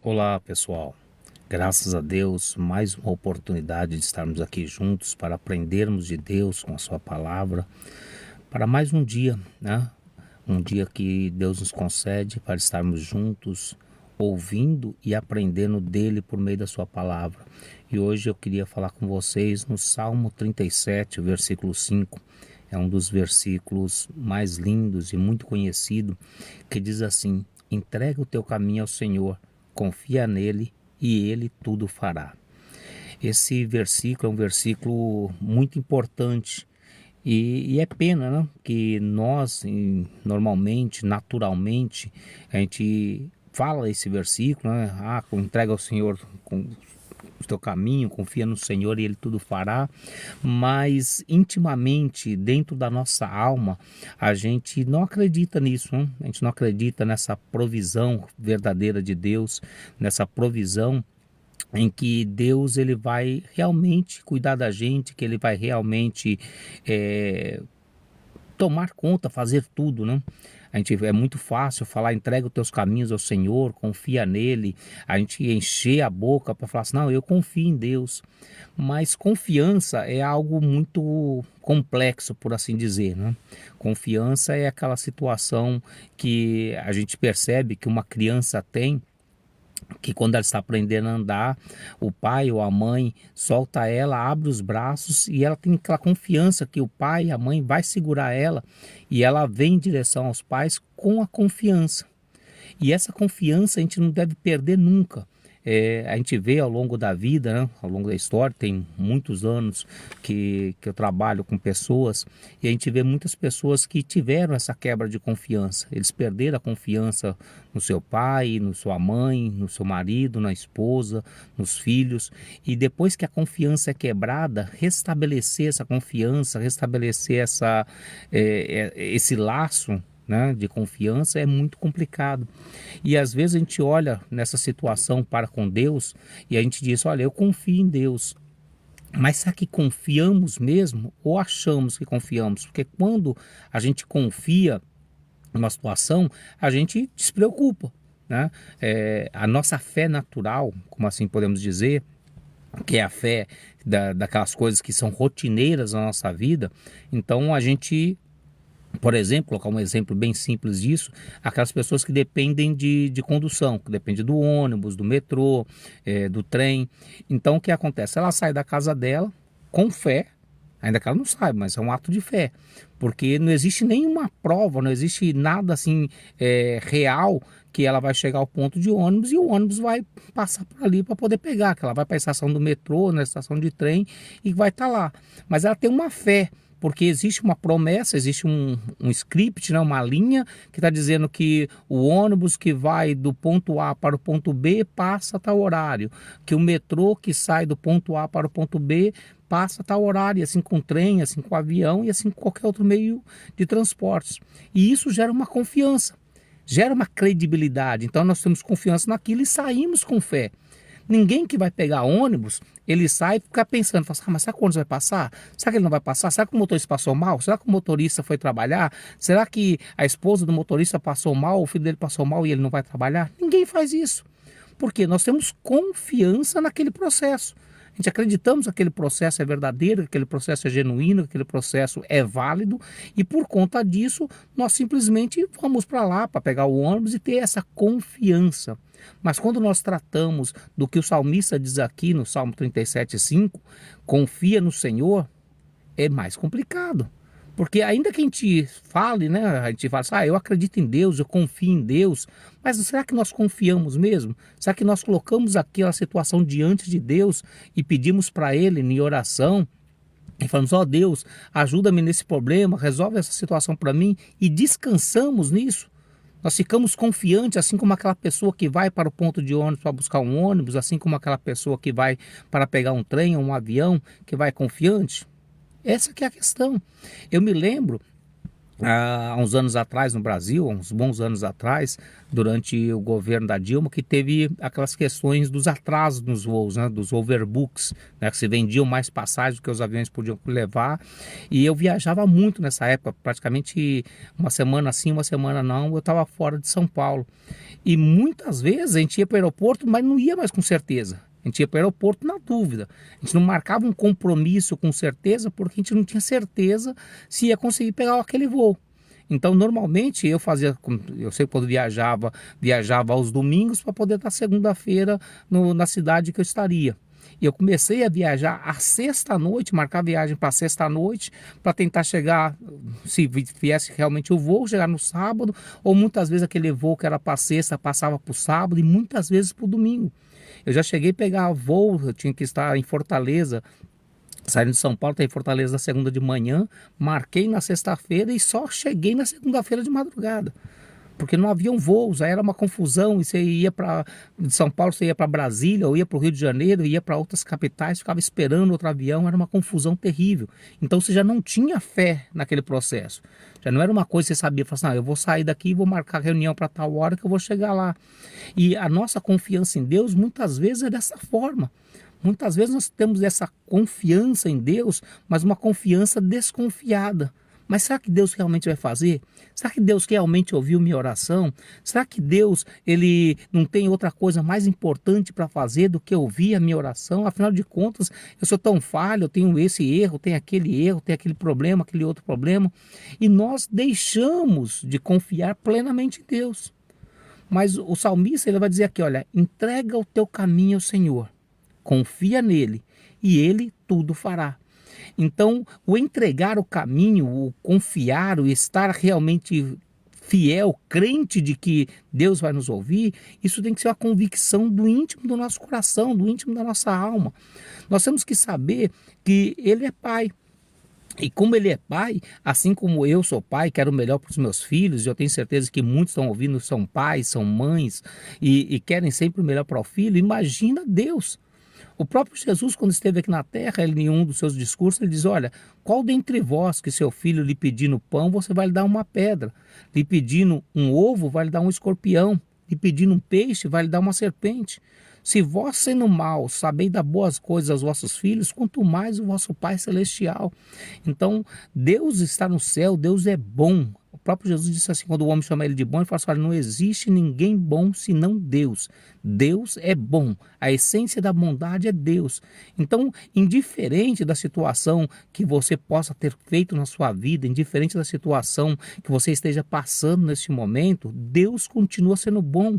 Olá, pessoal. Graças a Deus, mais uma oportunidade de estarmos aqui juntos para aprendermos de Deus com a sua palavra, para mais um dia, né? Um dia que Deus nos concede para estarmos juntos, ouvindo e aprendendo dele por meio da sua palavra. E hoje eu queria falar com vocês no Salmo 37, versículo 5. É um dos versículos mais lindos e muito conhecido, que diz assim: entrega o teu caminho ao Senhor, confia nele e ele tudo fará. Esse versículo é um versículo muito importante e é pena, né, que nós, normalmente, naturalmente, a gente fala esse versículo, né? Entrega ao Senhor com o teu caminho, confia no Senhor e Ele tudo fará, mas intimamente, dentro da nossa alma, a gente não acredita nisso, né? A gente não acredita nessa provisão verdadeira de Deus, nessa provisão em que Deus ele vai realmente cuidar da gente, que Ele vai realmente tomar conta, fazer tudo, né? É muito fácil falar, entrega os teus caminhos ao Senhor, confia nele, a gente encher a boca para falar assim, não, eu confio em Deus, mas confiança é algo muito complexo, por assim dizer, né? Confiança é aquela situação que a gente percebe que uma criança tem, que quando ela está aprendendo a andar, o pai ou a mãe solta ela, abre os braços e ela tem aquela confiança que o pai e a mãe vai segurar ela e ela vem em direção aos pais com a confiança. E essa confiança a gente não deve perder nunca. A gente vê ao longo da vida, né, ao longo da história, tem muitos anos que eu trabalho com pessoas e a gente vê muitas pessoas que tiveram essa quebra de confiança. Eles perderam a confiança no seu pai, na sua mãe, no seu marido, na esposa, nos filhos. E depois que a confiança é quebrada, restabelecer essa confiança, restabelecer esse laço, né, de confiança é muito complicado. E às vezes a gente olha nessa situação para com Deus e a gente diz, olha, eu confio em Deus. Mas será que confiamos mesmo ou achamos que confiamos? Porque quando a gente confia numa situação, a gente despreocupa, né? A nossa fé natural, como assim podemos dizer, que é a fé daquelas coisas que são rotineiras na nossa vida, então a gente, por exemplo, colocar um exemplo bem simples disso, aquelas pessoas que dependem de condução, que dependem do ônibus, do metrô, do trem. Então o que acontece? Ela sai da casa dela com fé, ainda que ela não saiba, mas é um ato de fé, porque não existe nenhuma prova, não existe nada assim real que ela vai chegar ao ponto de ônibus e o ônibus vai passar por ali para poder pegar, que ela vai para a estação do metrô, na estação de trem e vai estar lá. Mas ela tem uma fé, porque existe uma promessa, existe um script, né, uma linha que está dizendo que o ônibus que vai do ponto A para o ponto B passa a tal horário, que o metrô que sai do ponto A para o ponto B passa a tal horário, assim com o trem, assim com o avião e assim com qualquer outro meio de transportes. E isso gera uma confiança, gera uma credibilidade. Então nós temos confiança naquilo e saímos com fé. Ninguém que vai pegar ônibus, ele sai e fica pensando, fala assim, mas será que o ônibus vai passar? Será que ele não vai passar? Será que o motorista passou mal? Será que o motorista foi trabalhar? Será que a esposa do motorista passou mal, o filho dele passou mal e ele não vai trabalhar? Ninguém faz isso, porque nós temos confiança naquele processo. A gente acreditamos que aquele processo é verdadeiro, que aquele processo é genuíno, que aquele processo é válido e por conta disso nós simplesmente vamos para lá para pegar o ônibus e ter essa confiança. Mas quando nós tratamos do que o salmista diz aqui no Salmo 37:5, confia no Senhor, é mais complicado. Porque ainda que a gente fale, né, a gente fala assim, eu acredito em Deus, eu confio em Deus, mas será que nós confiamos mesmo? Será que nós colocamos aquela situação diante de Deus e pedimos para Ele em oração e falamos, ó Deus, ajuda-me nesse problema, resolve essa situação para mim e descansamos nisso? Nós ficamos confiantes, assim como aquela pessoa que vai para o ponto de ônibus para buscar um ônibus, assim como aquela pessoa que vai para pegar um trem ou um avião, que vai confiante? Essa que é a questão. Eu me lembro há uns anos atrás no Brasil, uns bons anos atrás, durante o governo da Dilma, que teve aquelas questões dos atrasos nos voos, né, dos overbooks, né, que se vendiam mais passagens do que os aviões podiam levar. E eu viajava muito nessa época, praticamente uma semana sim, uma semana não, eu estava fora de São Paulo. E muitas vezes a gente ia para o aeroporto, mas não ia mais com certeza. A gente ia para o aeroporto na dúvida. A gente não marcava um compromisso com certeza, porque a gente não tinha certeza se ia conseguir pegar aquele voo. Então, normalmente, eu sempre quando viajava aos domingos para poder estar segunda-feira na cidade que eu estaria. E eu comecei a viajar à sexta-noite, marcar a viagem para sexta-noite, para tentar chegar, se viesse realmente o voo, chegar no sábado, ou muitas vezes aquele voo que era para sexta passava para o sábado e muitas vezes para o domingo. Eu já cheguei a pegar voo, eu tinha que estar em Fortaleza, saindo de São Paulo, até em Fortaleza na segunda de manhã, marquei na sexta-feira e só cheguei na segunda-feira de madrugada. Porque não haviam voos, aí era uma confusão, e você ia para de São Paulo, você ia para Brasília, ou ia para o Rio de Janeiro, ia para outras capitais, ficava esperando outro avião, era uma confusão terrível. Então você já não tinha fé naquele processo. Já não era uma coisa que você sabia, falar assim, eu vou sair daqui e vou marcar reunião para tal hora que eu vou chegar lá. E a nossa confiança em Deus muitas vezes é dessa forma. Muitas vezes nós temos essa confiança em Deus, mas uma confiança desconfiada. Mas será que Deus realmente vai fazer? Será que Deus realmente ouviu minha oração? Será que Deus ele não tem outra coisa mais importante para fazer do que ouvir a minha oração? Afinal de contas, eu sou tão falho, eu tenho esse erro, tenho aquele problema, aquele outro problema. E nós deixamos de confiar plenamente em Deus. Mas o salmista ele vai dizer aqui, olha, entrega o teu caminho ao Senhor, confia nele e ele tudo fará. Então, o entregar o caminho, o confiar, o estar realmente fiel, crente de que Deus vai nos ouvir, isso tem que ser uma convicção do íntimo do nosso coração, do íntimo da nossa alma. Nós temos que saber que Ele é Pai. E como Ele é Pai, assim como eu sou pai, quero o melhor para os meus filhos, e eu tenho certeza que muitos estão ouvindo, são pais, são mães, e querem sempre o melhor para o filho, imagina Deus. O próprio Jesus, quando esteve aqui na terra, ele, em um dos seus discursos, ele diz, olha, qual dentre vós que seu filho lhe pedindo pão, você vai lhe dar uma pedra? Lhe pedindo um ovo, vai lhe dar um escorpião? Lhe pedindo um peixe, vai lhe dar uma serpente? Se vós, sendo maus, sabeis dar boas coisas aos vossos filhos, quanto mais o vosso Pai Celestial. Então, Deus está no céu, Deus é bom. O próprio Jesus disse assim, quando o homem chama ele de bom, ele fala assim, olha, não existe ninguém bom senão Deus. Deus é bom, a essência da bondade é Deus. Então, indiferente da situação que você possa ter feito na sua vida, indiferente da situação que você esteja passando neste momento, Deus continua sendo bom.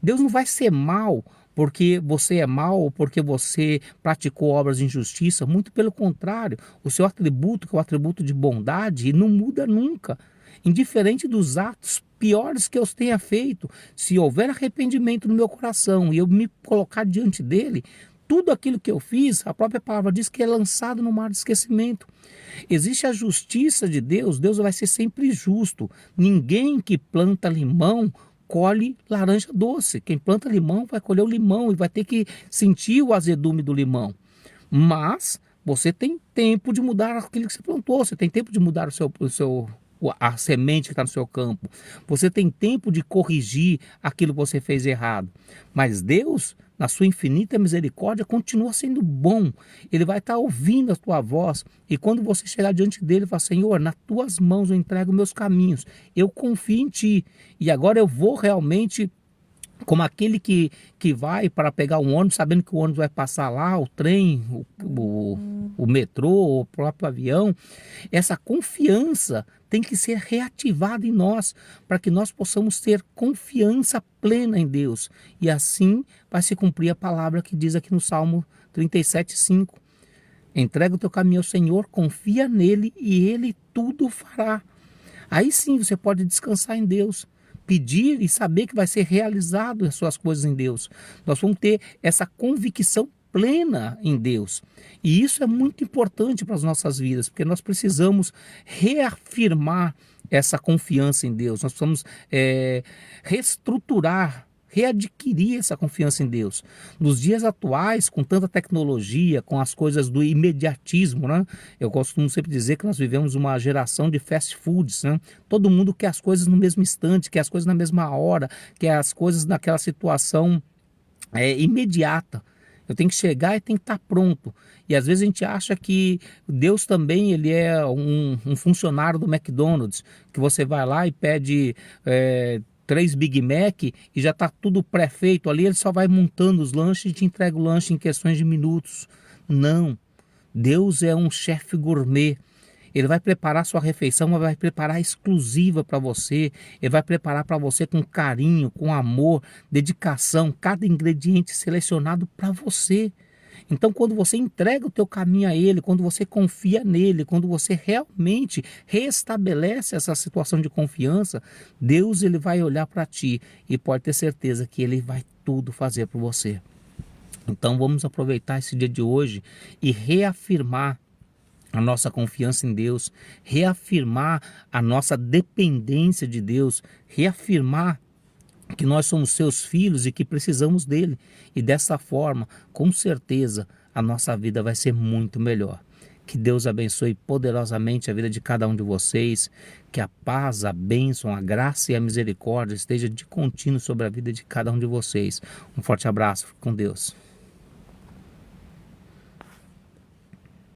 Deus não vai ser mal porque você é mal ou porque você praticou obras de injustiça. Muito pelo contrário, o seu atributo, que é o atributo de bondade, não muda nunca. Indiferente dos atos piores que eu tenha feito, se houver arrependimento no meu coração e eu me colocar diante dele, tudo aquilo que eu fiz, a própria palavra diz que é lançado no mar de esquecimento. Existe a justiça de Deus, Deus vai ser sempre justo. Ninguém que planta limão colhe laranja doce. Quem planta limão vai colher o limão e vai ter que sentir o azedume do limão. Mas você tem tempo de mudar aquilo que você plantou, você tem tempo de mudar a semente que está no seu campo. Você tem tempo de corrigir aquilo que você fez errado. Mas Deus, na sua infinita misericórdia, continua sendo bom. Ele vai estar ouvindo a tua voz. E quando você chegar diante dele, fala, Senhor, nas tuas mãos eu entrego meus caminhos. Eu confio em ti. E agora eu vou realmente, como aquele que vai para pegar um ônibus, sabendo que o ônibus vai passar lá, o trem, o metrô, o próprio avião. Essa confiança tem que ser reativada em nós, para que nós possamos ter confiança plena em Deus. E assim vai se cumprir a palavra que diz aqui no Salmo 37:5. Entrega o teu caminho ao Senhor, confia nele e ele tudo fará. Aí sim você pode descansar em Deus, pedir e saber que vai ser realizado as suas coisas em Deus. Nós vamos ter essa convicção plena em Deus. E isso é muito importante para as nossas vidas, porque nós precisamos reafirmar essa confiança em Deus. Nós precisamos reestruturar, readquirir essa confiança em Deus. Nos dias atuais, com tanta tecnologia, com as coisas do imediatismo, né? Eu costumo sempre dizer que nós vivemos uma geração de fast foods, né? Todo mundo quer as coisas no mesmo instante, quer as coisas na mesma hora, quer as coisas naquela situação imediata. Eu tenho que chegar e tem que estar pronto. E às vezes a gente acha que Deus também ele é um funcionário do McDonald's, que você vai lá e pede 3 Big Mac e já está tudo pré-feito ali, ele só vai montando os lanches e te entrega o lanche em questões de minutos. Não. Deus é um chefe gourmet. Ele vai preparar sua refeição, mas vai preparar exclusiva para você. Ele vai preparar para você com carinho, com amor, dedicação, cada ingrediente selecionado para você. Então, quando você entrega o teu caminho a Ele, quando você confia nele, quando você realmente restabelece essa situação de confiança, Deus ele vai olhar para ti e pode ter certeza que Ele vai tudo fazer por você. Então, vamos aproveitar esse dia de hoje e reafirmar a nossa confiança em Deus, reafirmar a nossa dependência de Deus, reafirmar que nós somos seus filhos e que precisamos dele. E dessa forma, com certeza, a nossa vida vai ser muito melhor. Que Deus abençoe poderosamente a vida de cada um de vocês, que a paz, a bênção, a graça e a misericórdia esteja de contínuo sobre a vida de cada um de vocês. Um forte abraço, fique com Deus.